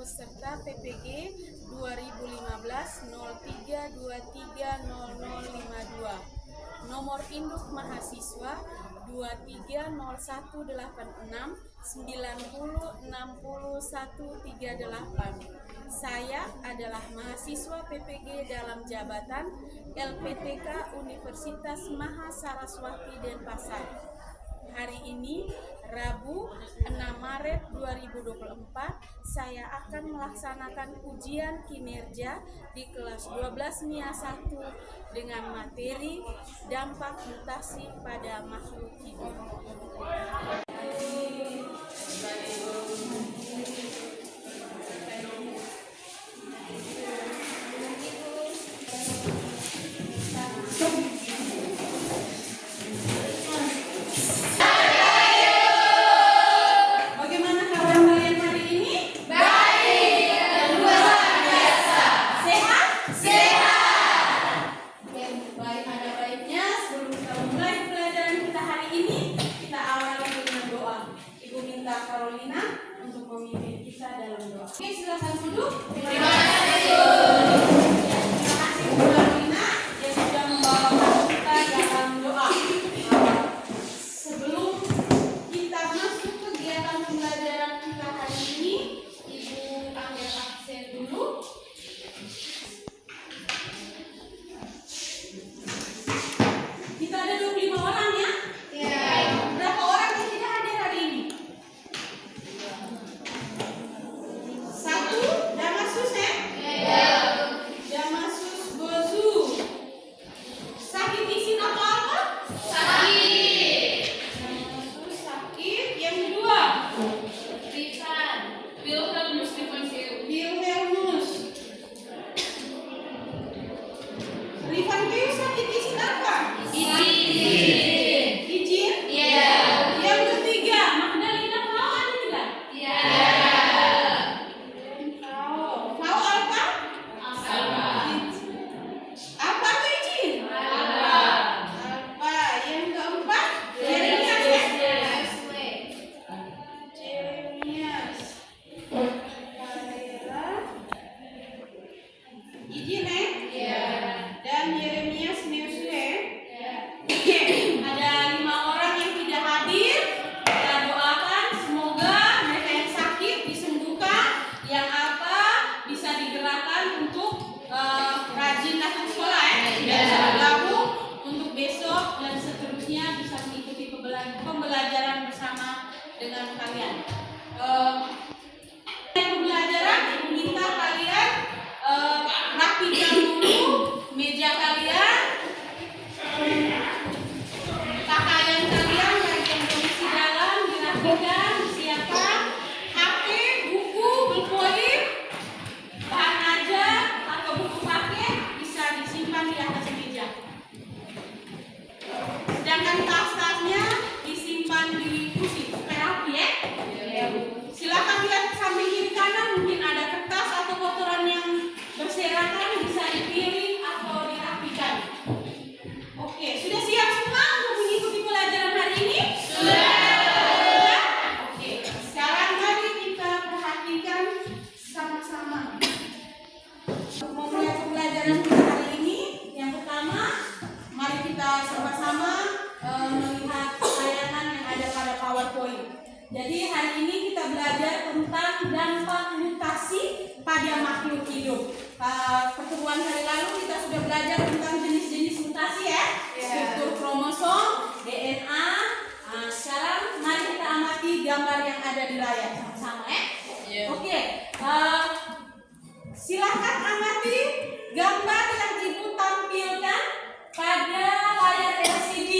peserta PPG 2015-03230052. Nomor induk mahasiswa 230186906038. Saya adalah mahasiswa PPG dalam jabatan LPTK Universitas Mahasaraswati Denpasar. Hari ini, Rabu 6 Maret 2024, saya akan melaksanakan ujian kinerja di kelas 12 MIA 1 dengan materi dampak mutasi pada makhluk hidup. Oke, silakan duduk. Terima kasih. Terima kasih Bu Carolina yang sudah membawakan kita dalam doa. Sebelum kita masuk kegiatan pembelajaran kita hari ini, Ibu ambil absen dulu. Kita ada 25 orang ya? Iya. Berapa orang yang tidak hadir hari ini? Damasus ya? Iya. Damasus Bozu. Sakit isin atau apa? Sakit. Damasus sakit. Yang kedua? Rifan. Wilhelmus. Rifan itu sakit isin apa? Izin? Iya. Yang ketiga, Magdalena mau ada tidak? Iya. Pembelajaran bersama dengan kalian. Pembelajaran Ibu minta kalian rapikan dulu meja kalian, pakaian kalian yang kondisi dalam dirapikan, disiapkan. HP, buku, berpoin, bahan ajar atau buku paket bisa disimpan di atas meja. Sedangkan tas-tasnya disimpan di kursi supaya rapi ya. Silakan lihat samping kiri kanan, mungkin ada kertas atau kotoran yang berserakan bisa dipilih atau dirapikan. Oke, sudah siap semua untuk mengikuti pelajaran hari ini? Sudah. Oke, sekarang mari kita perhatikan sama-sama. Untuk memulai pembelajaran kita hari ini, yang pertama, mari kita sama-sama melihat tayangan yang ada pada PowerPoint. Jadi hari ini kita belajar tentang dampak mutasi pada makhluk hidup. Pertemuan hari lalu kita sudah belajar tentang jenis-jenis mutasi ya, struktur kromosom, DNA. Sekarang mari kita amati gambar yang ada di layar sama-sama ya. Oke, silakan amati gambar yang Ibu tampilkan pada layar LCD.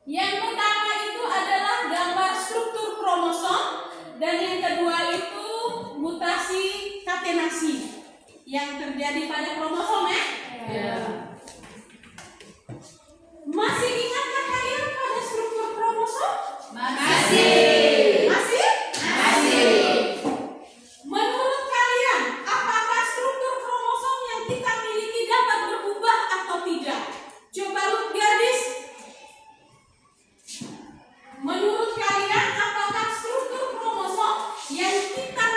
Yang pertama itu adalah gambar struktur kromosom dan yang kedua itu mutasi katenasi yang terjadi pada kromosom ya. Masih ingatkah kalian pada struktur kromosom? Masih. Menurut kalian, apakah struktur kromosom yang kita miliki dapat berubah atau tidak? Coba lihat gadis. Menurut kalian, apakah struktur kromosom yang kita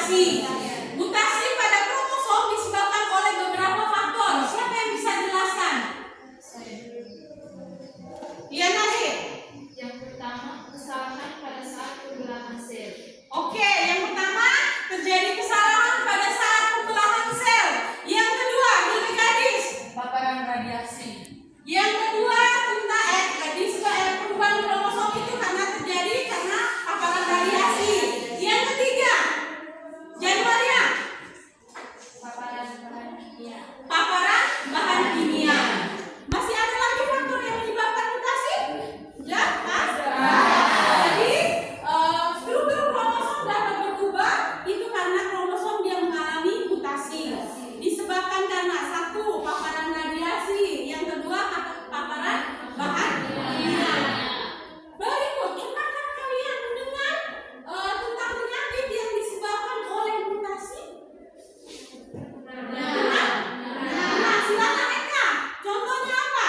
mutasi. Mutasi pada kromosom disebabkan oleh beberapa faktor. Siapa yang bisa jelaskan? Iya, Nazir. Yang pertama, kesalahan pada saat pembelahan sel. Oke, yang pertama terjadi kesalahan pada saat pembelahan sel. Yang kedua, gigi gadis. Paparan radiasi. Yang kedua, disebabkan perubahan kromosom itu karena paparan radiasi. Yang ketiga, Januaria, Paparan bahan kimia. paparan bahan kimia. Masih ada lagi faktor yang menyebabkan mutasi? Ya, Mas? Jadi, struktur kromosom dapat berubah itu karena kromosom dia mengalami mutasi. Disebabkan karena satu, paparan radiasi. Yang kedua, paparan bahan kimia. Berikut, pernahkah kalian mendengar tentang penyakit yang disebabkan oleh mutasi? Nah, silakan Eka. Contohnya apa?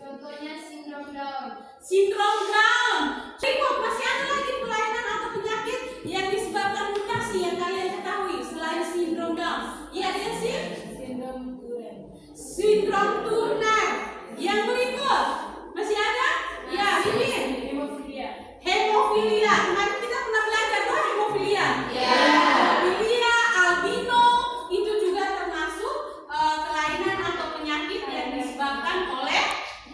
Contohnya sindrom Down. Sindrom Down. Berikut, masih ada lagi kelainan atau penyakit yang disebabkan mutasi yang kalian ketahui selain sindrom Down. Iya, dia sih? Sindrom Turner. Sindrom Turner. Yang berikut, masih ada? Ya, ini Hemofilia. hemofilia. Kemarin kita pernah belajar tuh hemofilia. Ya. Hemofilia, albino itu juga termasuk kelainan atau penyakit yang disebabkan oleh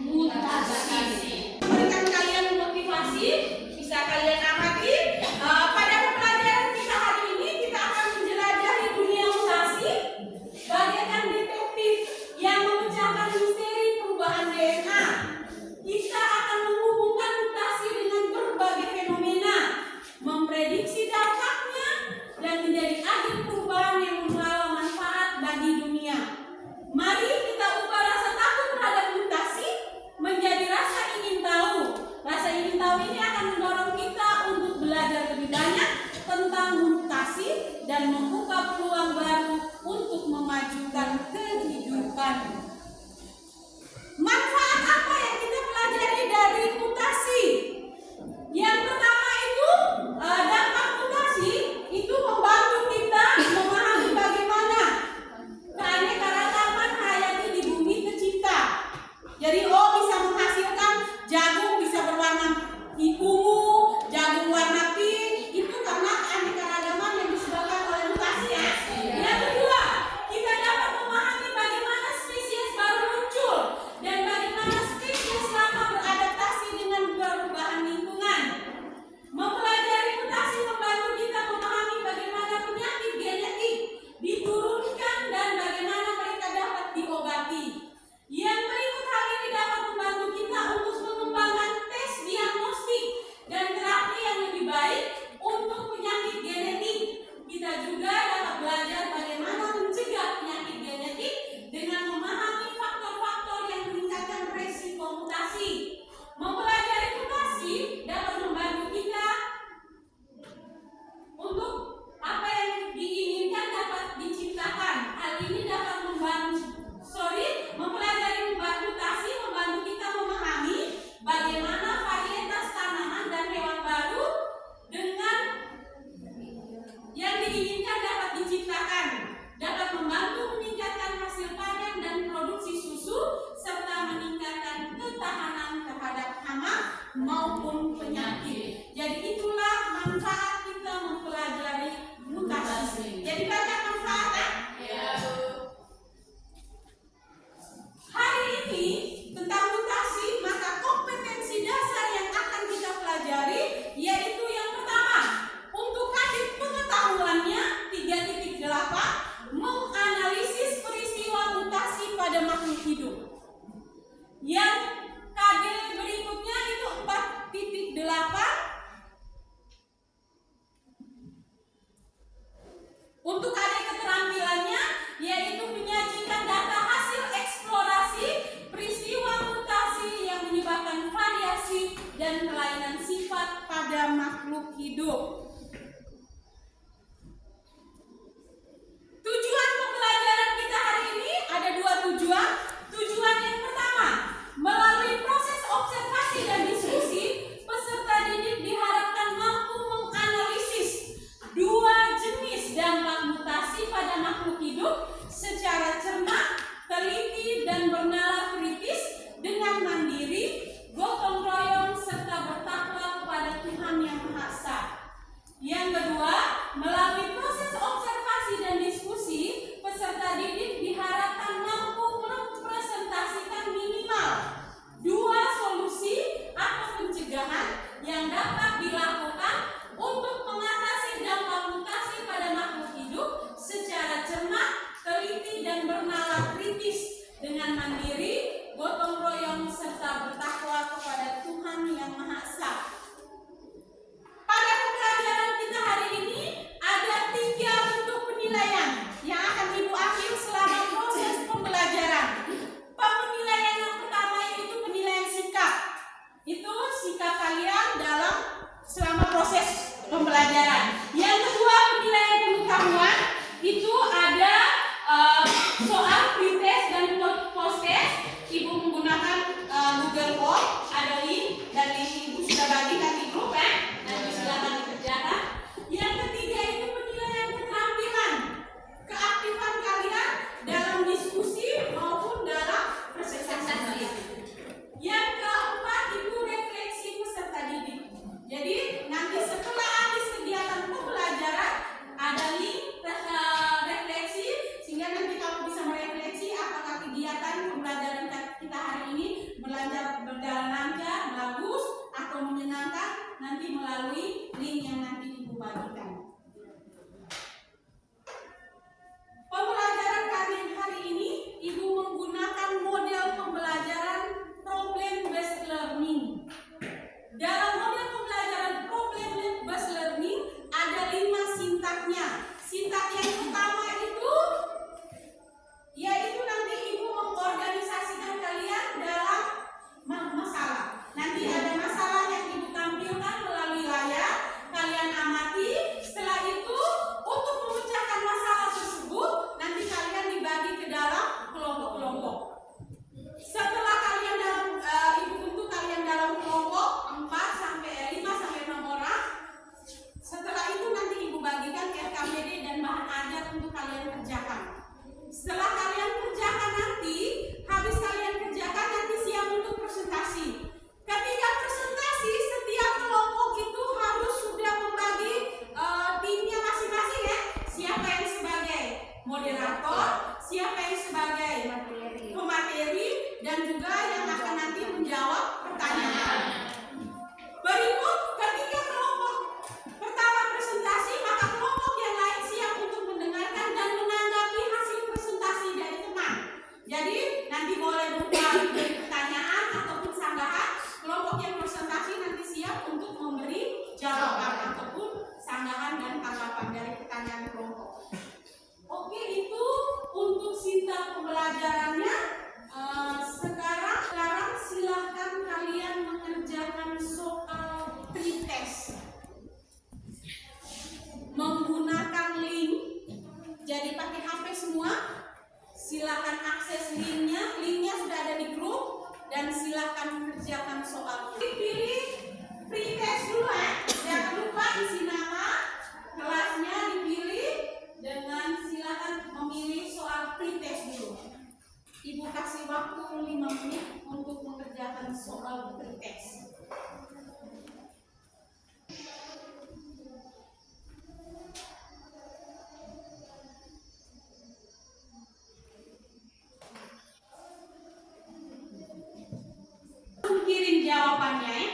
mutasi. Memberikan kalian motivasi, bisa kalian amati. Pada pembelajaran kita hari ini kita akan menjelajahi dunia mutasi bagaikan detektif yang memecahkan misteri perubahan DNA. Kita akan menghubungkan mutasi dengan berbagai fenomena, memprediksi dampaknya, dan menjadi agen perubahan yang membawa manfaat bagi dunia. Mari kita ubah rasa takut terhadap mutasi menjadi rasa ingin tahu. Rasa ingin tahu ini akan mendorong kita untuk belajar lebih banyak tentang mutasi dan membuka peluang baru untuk memajukan kehidupan. Manfaat apa yang kita pelajari dari mutasi? Yang pertama itu dampak mutasi itu membantu kita memahami bagaimana keanekaragaman hayati di bumi tercipta. Jadi bisa menghasilkan jagung bisa berwarna ungu, jagung warna pink, itu karena keanekaragaman yang disebabkan oleh mutasi ya. Yang kedua, kita dapat memahami bagaimana spesies baru muncul dan bagaimana spesies lama beradaptasi dengan perubahan lingkungan. Mempelajari mutasi membantu kita memahami bagaimana penyakit genetik diturunkan dan bagaimana mereka dapat diobati. Yang berikut hal ini dapat membantu kita untuk mengembangkan tes diagnostik dan terapi yang lebih baik untuk penyakit genetik. Kita juga dapat belajar bagaimana mencegah penyakit genetik dengan memahami faktor-faktor yang meningkatkan resiko mutasi. Mempelajari mutasi dapat membantu kita untuk apa yang diinginkan dapat diciptakan. Hal ini dapat mempelajari mutasi membantu kita memahami bagaimana varietas tanaman dan hewan baru dengan yang diinginkan dapat diciptakan. Dapat membantu meningkatkan hasil panen dan produksi susu serta meningkatkan ketahanan terhadap hama maupun penyakit. Jadi itulah manfaat kita mempelajari mutasi. Jadi banyak manfaat kan? Ya. Hari ini tentang mutasi, maka kompetensi dasar yang akan kita pelajari yaitu yang pertama, untuk kadit pengetahuannya 3.8, menganalisis peristiwa mutasi pada makhluk hidup. Yang KD berikutnya itu 4.8, untuk KD keterampilannya yaitu menyajikan data hasil eksplorasi peristiwa mutasi yang menyebabkan variasi dan kelainan sifat pada makhluk hidup. Tujuan pembelajaran kita hari ini ada dua tujuan. Tujuan yang pertama, melalui proses observasi dan diskusi, peserta didik diharapkan mampu menganalisis pembelajaran. Yang kedua, penilaian pengetahuan itu ada soal pretest dan post-test. Ibu menggunakan Google Form, ada link dan link ibu sudah bagikan di grup ya. Nanti silakan dikerjakan. Yang ketiga itu penilaian keterampilan, keaktifan kalian dalam diskusi maupun dalam presentasi. Yang keempat itu refleksi peserta didik. Jadi nanti setelah habis kegiatan pembelajaran ada link refleksi sehingga nanti kamu bisa merefleksi apakah kegiatan pembelajaran kita hari ini berjalan lancar, bagus atau menyenangkan nanti melalui link yang nanti ibu bagikan. Pembelajaran hari ini ibu menggunakan model pembelajaran problem based learning. Dalam model pembelajaran problem based learning ada 5 sintaknya. Sintak yang pertama itu yaitu nanti ibu mengorganisasikan kalian dalam masalah. Nanti ada masalah yang ibu tampilkan melalui layar, kalian amati. Setelah itu untuk memecahkan masalah tersebut nanti kalian dibagi ke dalam kelompok-kelompok. Setelah kalian dalam ibu tentu kalian dalam kelompok 5 sampai 6 orang. Setelah itu nanti ibu bagikan RKPD dan bahan ajar untuk kalian kerjakan. Setelah kalian kerjakan nanti, habis kalian kerjakan nanti siap untuk presentasi. Ketika presentasi, setiap kelompok itu harus sudah membagi timnya masing-masing ya. Siapa yang sebagai moderator, siapa yang sebagai pemateri, dan juga yang akan nanti menjawab pertanyaan. Berikut ketika kelompok pertama presentasi, maka kelompok yang lain siap untuk mendengarkan dan menanggapi hasil presentasi dari teman. Jadi nanti boleh berupa pertanyaan ataupun sanggahan. Kelompok yang presentasi nanti siap untuk memberi jawaban ataupun sanggahan dan tanggapan dari pertanyaan kelompok. Oke, itu untuk sintak pembelajarannya. Sekarang silahkan kalian mengerjakan soal pretest menggunakan link. Jadi pakai HP semua, silahkan akses linknya. Linknya sudah ada di grup dan silahkan kerjakan soal. Pilih pretest dulu ya. Jangan lupa isi nama, kelasnya dipilih dengan silahkan memilih soal pretest dulu. Ibu kasih waktu 5 menit untuk mengerjakan soal pretest. Kirim jawabannya ya.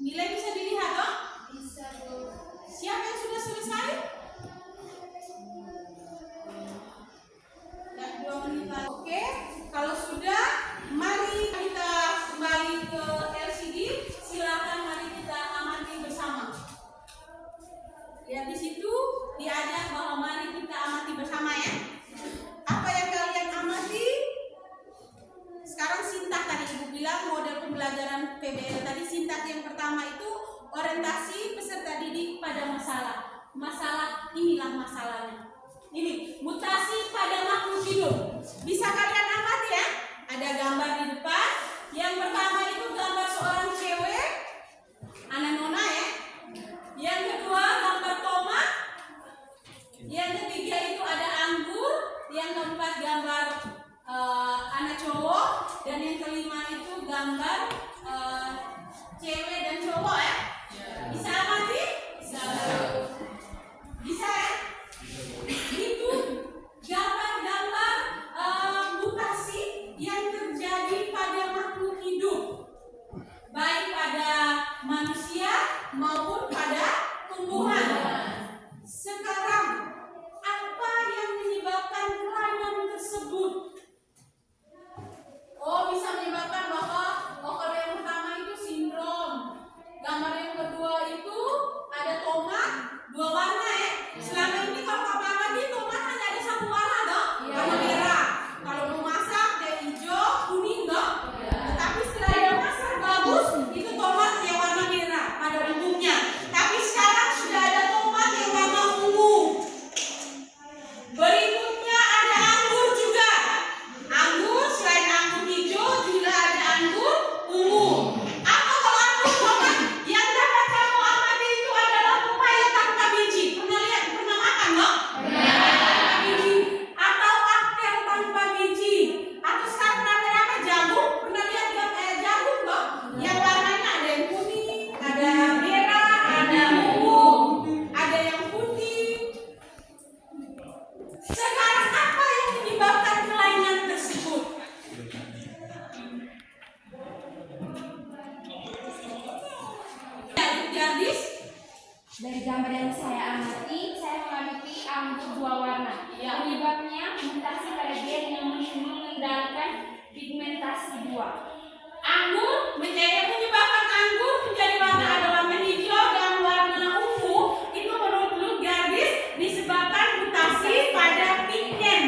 Nilai bisa dilihat toh? Bisa, Bu. Siapa yang sudah selesai? Dan 2 menit lagi. Oke, kalau sudah, mari kita kembali ke LCD. Silakan mari kita amati bersama. Lihat di situ diajak bahwa mari kita amati bersama ya. Apa yang kalian amati? Sekarang sintak tadi ibu bilang model pembelajaran PBL tadi sintak yang pertama itu orientasi peserta didik pada masalah. Masalah inilah masalahnya. Ini mutasi pada makhluk hidup. Bisa kalian amati ya? Ada gambar di depan. Yang pertama itu gambar seorang cewek, anak nona ya. Yang kedua gambar tomat. Yang ketiga itu ada anggur. Yang keempat gambar anak cowok. Dan yang kelima itu gambar cewek dan cowok ya. Bisa amati? Bisa. Bisa ya? Itu gambar-gambar mutasi yang terjadi pada makhluk hidup, baik pada manusia maupun pada tumbuhan. Sekarang apa yang menyebabkan kelainan tersebut? Oh, bisa menyebabkan bahwa kalau yang pertama itu sindrom. Gambar yang kedua itu ada tomat 2 warna ya. Selama ini kalau kamu amati tomat hanya ada 1 warna dong, warna merah. Kalau mau masak dia hijau, kuning dong. Tetapi setelah dia masak bagus, itu tomat Dari gambar yang saya amati, saya mengamati anggur dua warna. Ya. Penyebabnya mutasi pada gen yang mengendalikan pigmentasi dua. Anggur menyebabkan anggur menjadi warna ada warna hijau dan warna ungu itu menurut Lutgardis disebabkan mutasi pada pigmen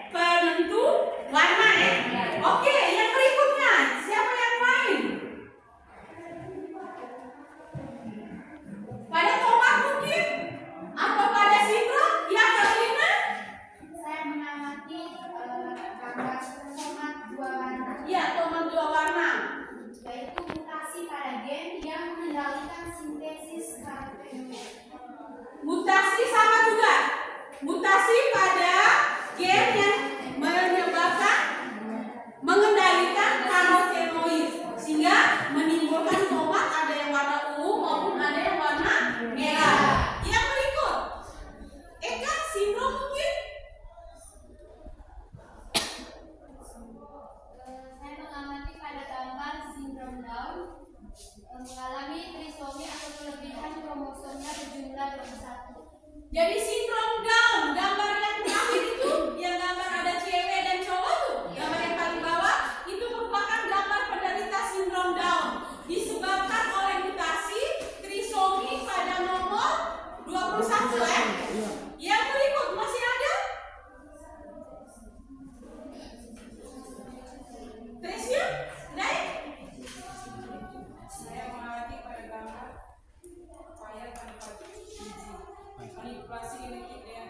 penentu warna ya. Oke, yang berikutnya siapa yang lain? Pada tomat mungkin? Atau pada sindrom? Ya, Karolina? Saya mengamati gambar tomat dua warna, Ya, tomat dua warna. yaitu mutasi pada gen yang mengendalikan sintesis karotenoid. Mutasi sama juga. Mutasi pada gen yang menyebabkan mengendalikan karotenoid sehingga menimbulkan tomat ada yang warna ungu maupun ada yang warna merah. Yang berikut, Eka sindrom mungkin? Saya mengamati pada gambar sindrom Down mengalami trisomi atau kelebihan kromosomnya berjumlah 21. Jadi sindrom Down, gambar yang terakhir itu, yang gambar ada cewek dan cowok tuh, gambar yang paling bawah itu merupakan gambar penderita sindrom Down disebabkan oleh mutasi trisomi pada nomor 21 ya. Yang berikut masih ada? Tresia? Naik? Saya mengamati pada gambar upaya tanpa izin manipulasi genetik dengan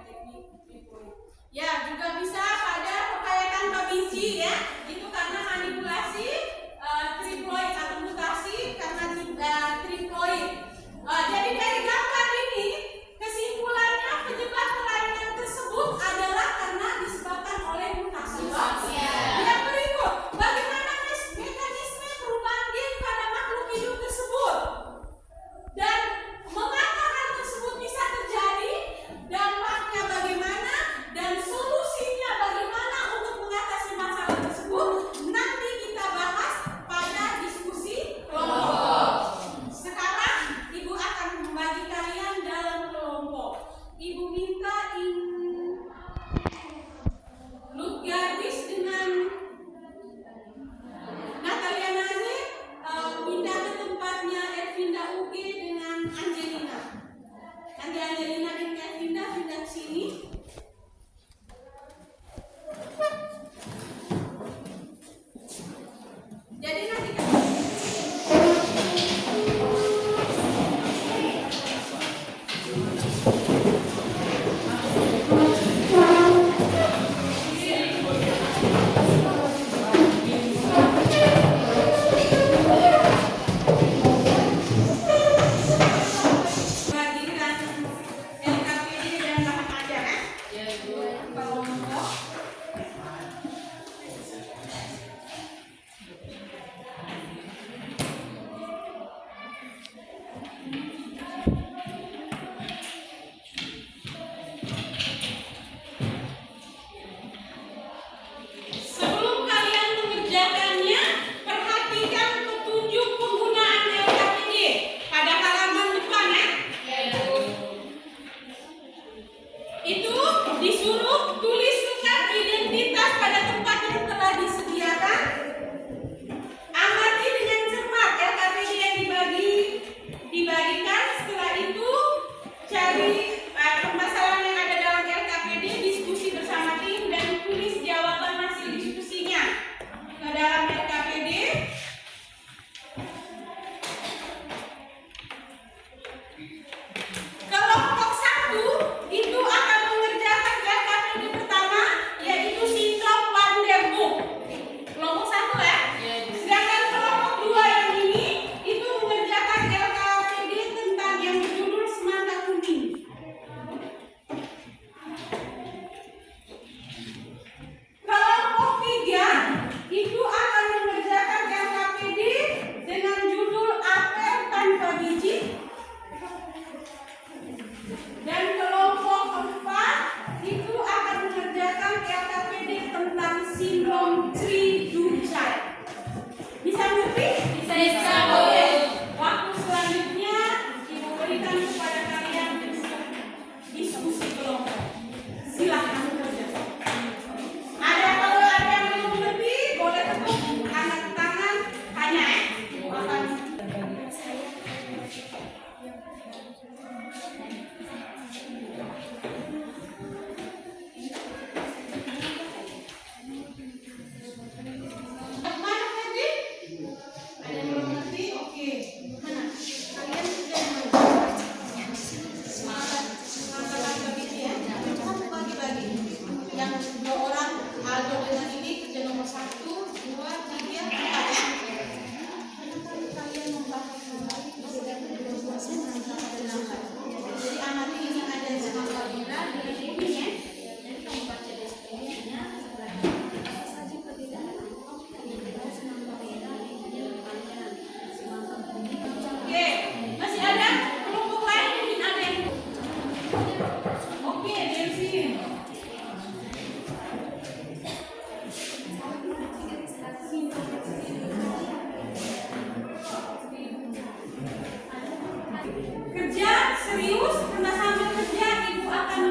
kerja serius, karena sambil kerja ibu akan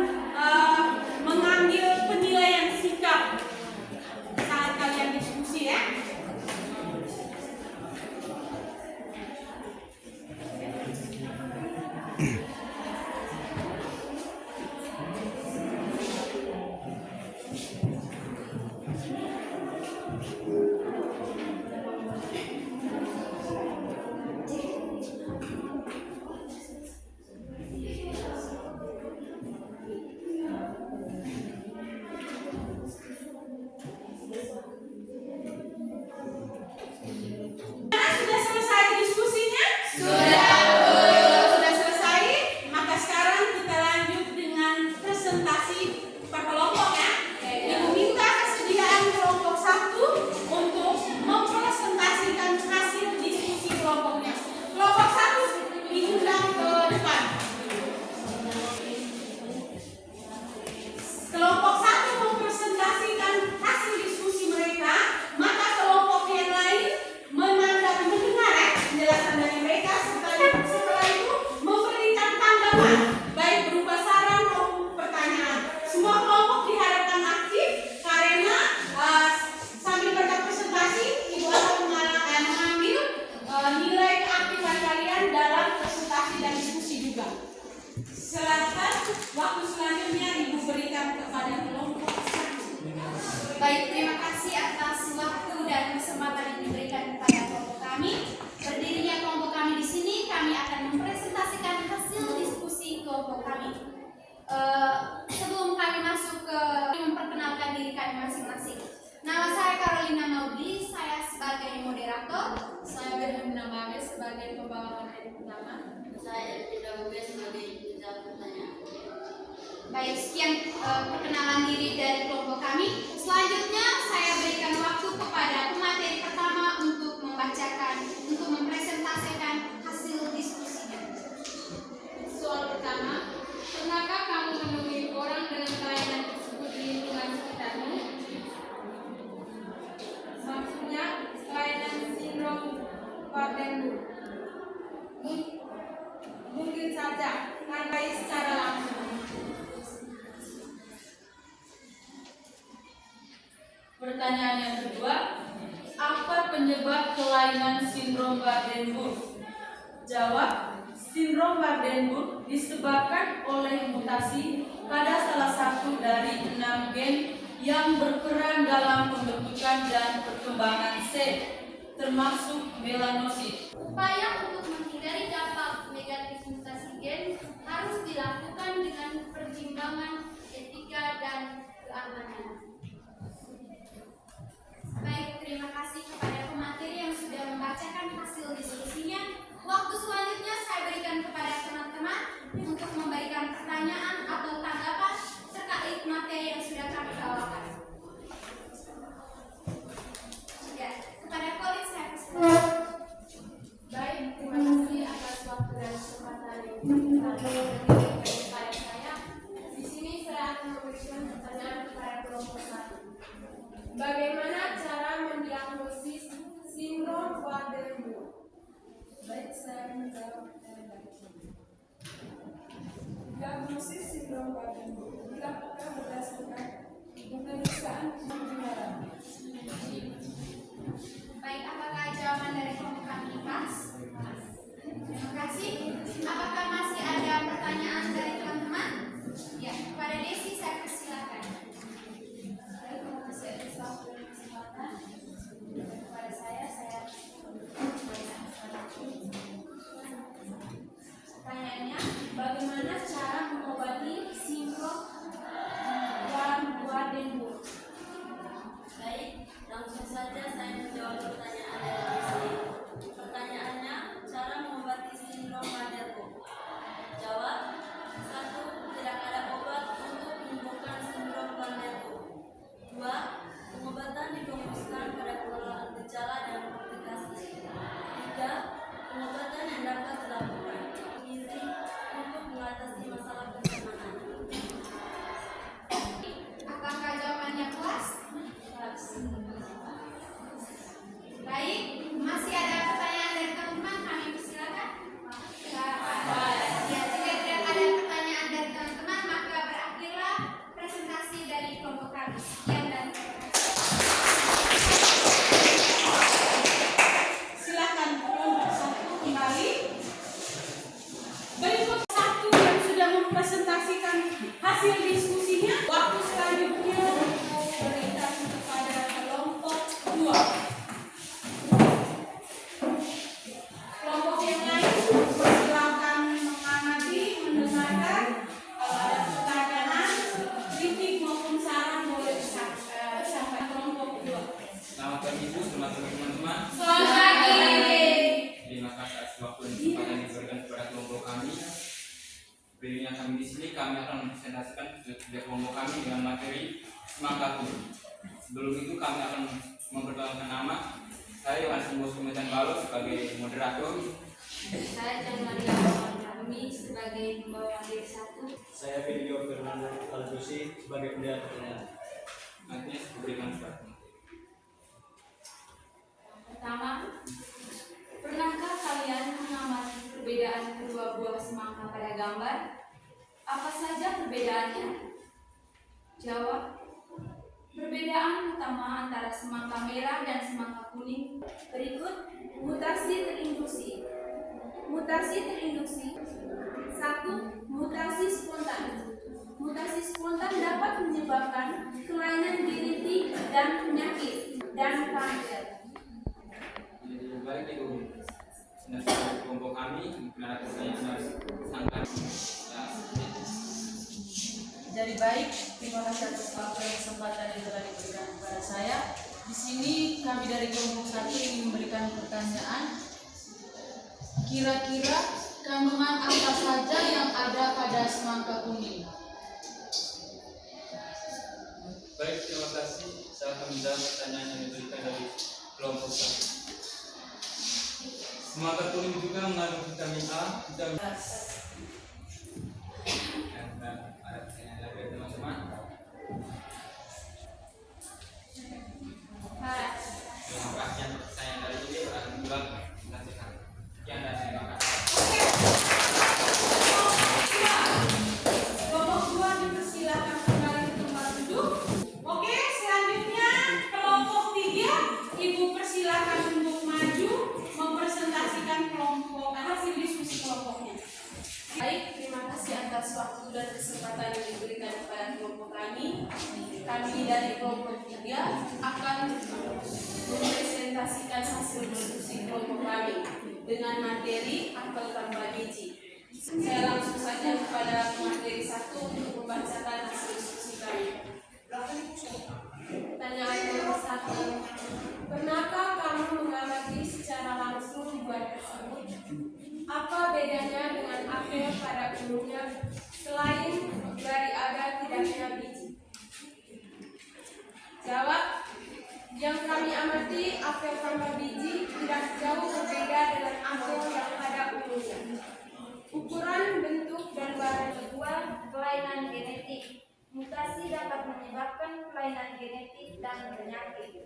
mengambil penilaian sikap saat kalian diskusi ya. Sudah selesai diskusinya? Sudah selesai, maka sekarang kita lanjut dengan presentasi per kelompok ya. Ibu minta kesediaan kelompok 1 untuk mempresentasikan hasil diskusi kelompoknya. Kelompok 1 diundang ke depan. Kelompok 1 mempresentasikan hasil diskusi mereka, maka kelompok yang lain mendengar penjelasan dari mereka, setelah itu memberikan tanggapan baik berupa saran maupun pertanyaan. Semua kelompok diharapkan aktif karena sambil mereka presentasi ibu akan mengambil nilai keaktifan kalian dalam presentasi dan diskusi juga. Silakan waktu selanjutnya ibu berikan kepada kelompok 1. Baik, terima kasih atas waktu dan kesempatan yang diberikan kepada kelompok kami. Berdirinya kelompok kami di sini, kami akan mempresentasikan hasil diskusi kelompok kami. Sebelum kami masuk ke memperkenalkan diri kami masing-masing. Nama saya Carolina Maudi, saya sebagai moderator. Saya Berhina Mame sebagai pembawa materi utama. Saya tidak boleh sebagai penjawab pertanyaan. Baik, sekian perkenalan diri dari kelompok kami. Selanjutnya saya berikan waktu kepada pemateri pertama untuk mempresentasikan hasil diskusinya. Soal pertama, pernahkah kamu menemui orang dengan kelainan tersebut di lingkungan sekitarmu? Maksudnya kelainan sindrom Waardenburg. Mungkin saja, tandai secara langsung. Pertanyaan yang kedua, apa penyebab kelainan sindrom Waardenburg? Jawab, sindrom Waardenburg disebabkan oleh mutasi pada salah satu dari 6 gen yang berperan dalam pembentukan dan perkembangan sel, termasuk melanosit. Upaya untuk menghindari dampak negatif mutasi gen harus dilakukan dengan pertimbangan etika dan keamanan. Baik, terima kasih kepada pemateri yang sudah membacakan hasil diskusinya. Waktu selanjutnya saya berikan kepada teman-teman untuk memberikan pertanyaan atau tanggapan terkait materi yang sudah kami bawakan. Ya, kepada Colin saya persilakan. Baik, terima kasih atas waktu dan kesempatan yang diberikan kepada saya. Di sini saya akan memberikan pertanyaan kepada kelompok 1. Bagaimana cara mendiagnosis sindrom Waardenburg? Baik, saya akan menjawab dengan baik. Diagnosis sindrom Waardenburg dilakukan berdasarkan pemeriksaan pendengaran. Baik, apakah jawaban dari kelompok kami pas? Terima kasih. Apakah masih ada pertanyaan dari teman-teman? Ya, kepada Desi saya persilakan. Baik, terima kasih atas waktu dan kesempatan. Kepada saya pertanyaannya, bagaimana cara mengobati sindrom Waardenburg? Baik, langsung saja saya menjawab pertanyaan dari sini. Pertanyaannya, cara mengobati sindrom Waardenburg. Jawab, 1. Tidak ada obat untuk menyembuhkan sindrom Waardenburg. 2. Pengobatan difokuskan pada pengelolaan gejala dan komplikasi. 3. Pengobatan berdirinya kami di sini, kami akan mempresentasikan kerja kelompok kami dengan materi semangka kuning. Sebelum itu kami akan memperkenalkan nama. Saya Yohanes Bosco Metan Balo sebagai moderator. Saya Jan Maria kami sebagai pembawa materi 1. Saya Video Fernando Aljusi sebagai pendeta pertanyaan. Nantinya saya berikan surat. Pertama, pernahkah kalian mengamati perbedaan kedua buah semangka pada gambar? Apa saja perbedaannya? Jawab. Perbedaan utama antara semangka merah dan semangka kuning berikut: mutasi terinduksi. Mutasi terinduksi. 1. Mutasi spontan. Mutasi spontan dapat menyebabkan kelainan genetik dan penyakit dan kanker. Jadi baik itu presentasi kelompok kami, memperkenalkan saya Yohanes Sangkan. Jadi baik, terima kasih atas waktu dan kesempatan yang telah diberikan kepada saya. Di sini kami dari kelompok 1 ingin memberikan pertanyaan. Kira-kira kandungan apa saja yang ada pada semangka kuning? Baik, terima kasih. Saya akan menjawab pertanyaan yang diberikan dari kelompok 1. Semangka kuning juga mengandung vitamin A, vitamin A. Dan ada pertanyaan lagi teman-teman. Terima kasih atas pertanyaan dari ini. Alhamdulillah. Sekian dan terima kasih. Kelompok 2 dipersilakan kembali ke tempat duduk. Oke, selanjutnya kelompok 3, Ibu persilakan untuk maju mempresentasikan kelompok hasil diskusi kelompoknya. Baik, terima kasih atas waktu dan kesempatan yang diberikan kepada kelompok kami. Kami dari kelompok 3 akan mempresentasikan hasil diskusi kelompok kami dengan materi apel tanpa biji. Saya langsung saja kepada materi 1 untuk membacakan hasil diskusi kami. Pertanyaan nomor 1. Pernahkah kamu mengamati secara langsung buah tersebut? Apa bedanya dengan apel pada umumnya selain dari ada tidaknya biji? Jawab. Yang kami amati, apel tanpa biji tidak jauh berbeda dengan apel yang pada umumnya. Ukuran, bentuk, dan warna. Kedua, kelainan genetik. Mutasi dapat menyebabkan kelainan genetik dan penyakit.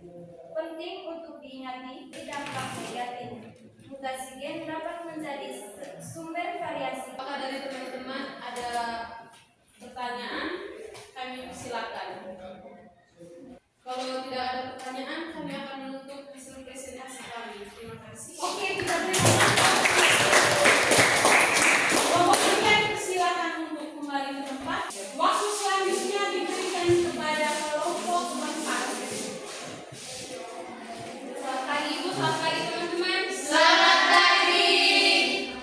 Penting untuk diingati dampak negatif. Mutasi gen dapat menjadi sumber variasi. Apakah dari teman-teman ada pertanyaan? Kami silakan. Kalau tidak ada pertanyaan, kami akan menutup hasil presentasi kami. Terima kasih. Oke, kita berikan kelompok 3 persilakan untuk kembali ke tempat. Waktu selanjutnya diberikan kepada kelompok 4. Selamat pagi Ibu, selamat pagi teman-teman. Selamat pagi.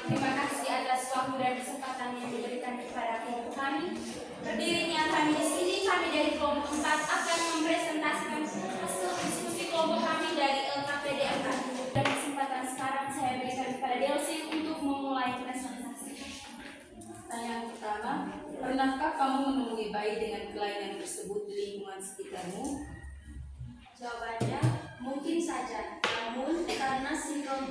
Terima kasih atas waktu dan kesempatan yang diberikan kepada kelompok kami. Berdirinya kami di sini, kami dari kelompok 4 akan mempresentasikan hasil diskusi kelompok kami dari LKPD 4. Dan kesempatan sekarang saya berikan kepada Delsi untuk memulai presentasi. Pertanyaan pertama, pernahkah kamu menemui bayi dengan kelainan tersebut di lingkungan sekitarmu? Jawabannya, mungkin saja. Namun, karena sindrom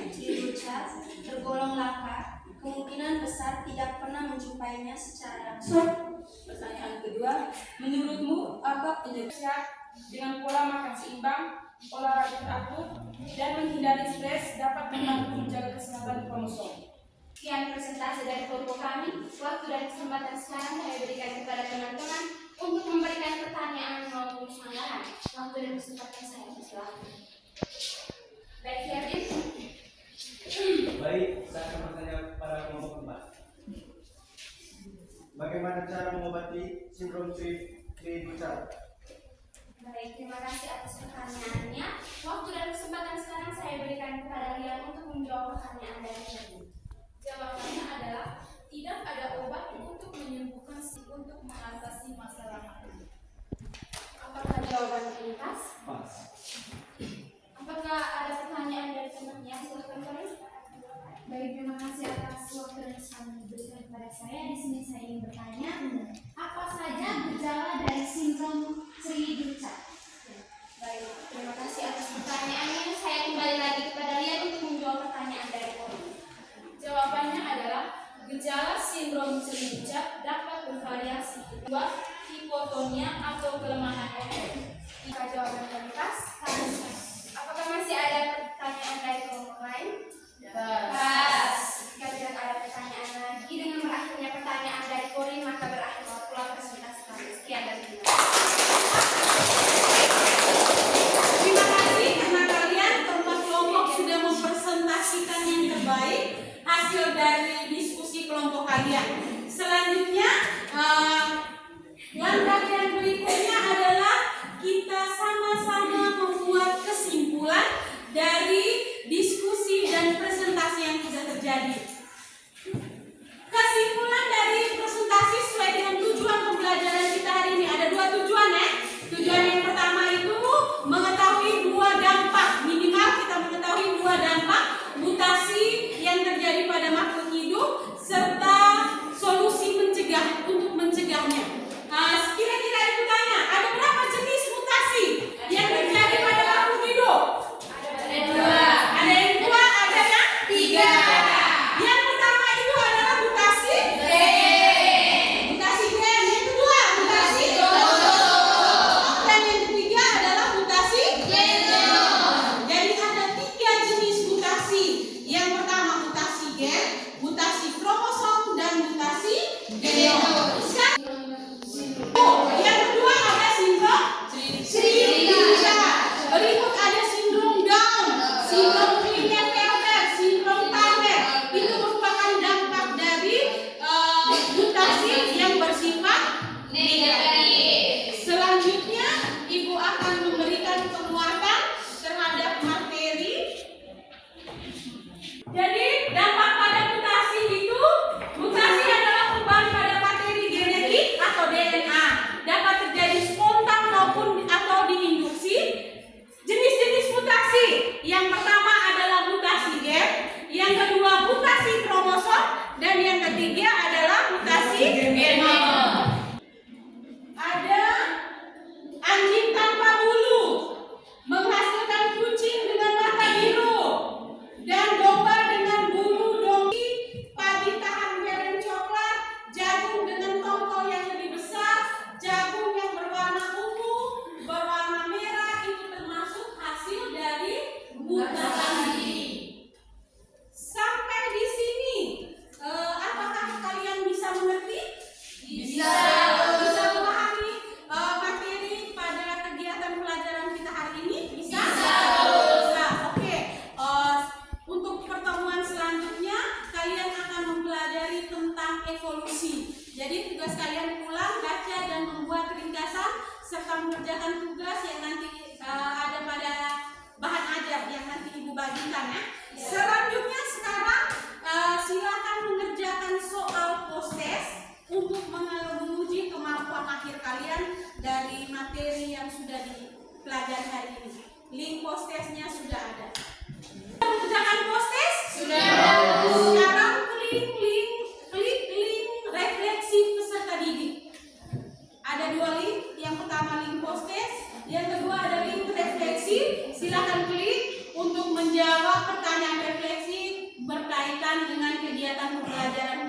Ciri-Bucca tergolong langka, kemungkinan besar tidak pernah menjumpainya secara langsung. Pertanyaan kedua, menurutmu apa penyebab? Sehat dengan pola makan seimbang, olahraga teratur, dan menghindari stres dapat membantu menjaga kesehatan kromosom. Sekian presentasi dari kelompok kami. Waktu dan kesempatan sekarang saya berikan kepada teman-teman untuk memberikan pertanyaan maupun sanggahan. Waktu dan kesempatan saya silakan. Baik, Ferdin. Baik, saya akan bertanya kepada kelompok 4. Bagaimana cara mengobati sindrom Ciri-Bucca? Baik, terima kasih atas pertanyaannya. Waktu dan kesempatan sekarang saya berikan kepada Rian untuk menjawab pertanyaan dari Ferdin. Jawabannya adalah tidak ada obat untuk menyembuhkan untuk mengatasi masalah hati. Apakah jawabannya pas? Pas. Apakah ada pertanyaan dari temannya? Silakan, Ferdin. Baik, terima kasih atas atas waktu yang kami berikan kepada saya. Di sini saya ingin bertanya, apa saja gejala dari sindrom Sri Ducat? Baik, terima kasih atas pertanyaannya. Saya kembali lagi kepada Lian untuk menjawab pertanyaan dari Kori. Jawabannya adalah gejala sindrom Sri Ducat dapat bervariasi berupa hipotonia atau kelemahan otot. Jika jawaban kami pas, apakah masih ada pertanyaan dari kelompok lain? Pas. Jika tidak ada pertanyaan lagi, dengan berakhirnya pertanyaan dari Kori, maka berakhir pula presentasi kami. Sekian dan terima kasih. Terima kasih karena kalian keempat kelompok sudah mempresentasikan yang terbaik hasil dari diskusi kelompok kalian. Selanjutnya, langkah yang berikutnya adalah kita sama-sama membuat kesimpulan dari diskusi dan presentasi yang sudah terjadi. Kesimpulan dari presentasi sesuai dengan tujuan pembelajaran kita hari ini. Ada dua tujuan ya. Tujuan yang pertama itu mengetahui dua dampak, minimal kita mengetahui dua dampak mutasi yang terjadi pada makhluk hidup serta solusi mencegah untuk mencegahnya. Kira-kira itu tanya, ada berapa jenis mutasi yang terjadi pada makhluk hidup? Ada dua. Ada yang dua, ada yang tiga. Yang pertama itu adalah mutasi G. Mutasi G. Yang kedua mutasi dan yang ketiga adalah mutasi genome. Jadi ada tiga jenis mutasi. Yang pertama mutasi gen, mutasi kromosom dan mutasi genom. Yang kedua ada sindrom Sri Ducat. Berikut ada sindrom Down, sindrom Klinefelter, sindrom Turner. Itu merupakan dampak dari mutasi yang bersifat negatif. Selanjutnya, Ibu akan memberikan penguatan terhadap materi. Jadi, dampak pada mutasi itu, mutasi adalah perubahan pada materi genetik atau DNA. Dapat terjadi spontan maupun atau diinduksi. Jenis-jenis mutasi, yang pertama adalah mutasi gen, yang kedua mutasi kromosom, dan yang ketiga adalah mutasi genom. Ada anjing tanpa bulu menghasilkan kucing dengan mata biru dan domba dengan bulu donkey, padi tahan beren coklat, jagung dengan tongkol yang lebih besar, jagung yang berwarna ungu, berwarna merah, itu termasuk hasil dari mutasi. Sampai di sini, apakah kalian bisa mengerti? Bisa. Bisa memahami materi pada kegiatan pelajaran kita hari ini? Bisa. Bisa. Oke. Untuk pertemuan selanjutnya, kalian akan mempelajari tentang evolusi. Jadi tugas kalian pulang baca dan membuat ringkasan serta mengerjakan tugas yang nanti ada pada bahan ajar yang nanti Ibu bagikan ya. Selanjutnya sekarang silakan mengerjakan soal post-test untuk menguji kemampuan akhir kalian dari materi yang sudah dipelajari hari ini. Link post-testnya sudah ada. Mengerjakan post-test? Sudah. Sekarang klik link refleksi peserta didik. Ada dua link. Yang pertama link post-test, yang kedua ada link refleksi. Silakan klik untuk menjawab pertanyaan refleksi berkaitan dengan kegiatan pembelajaran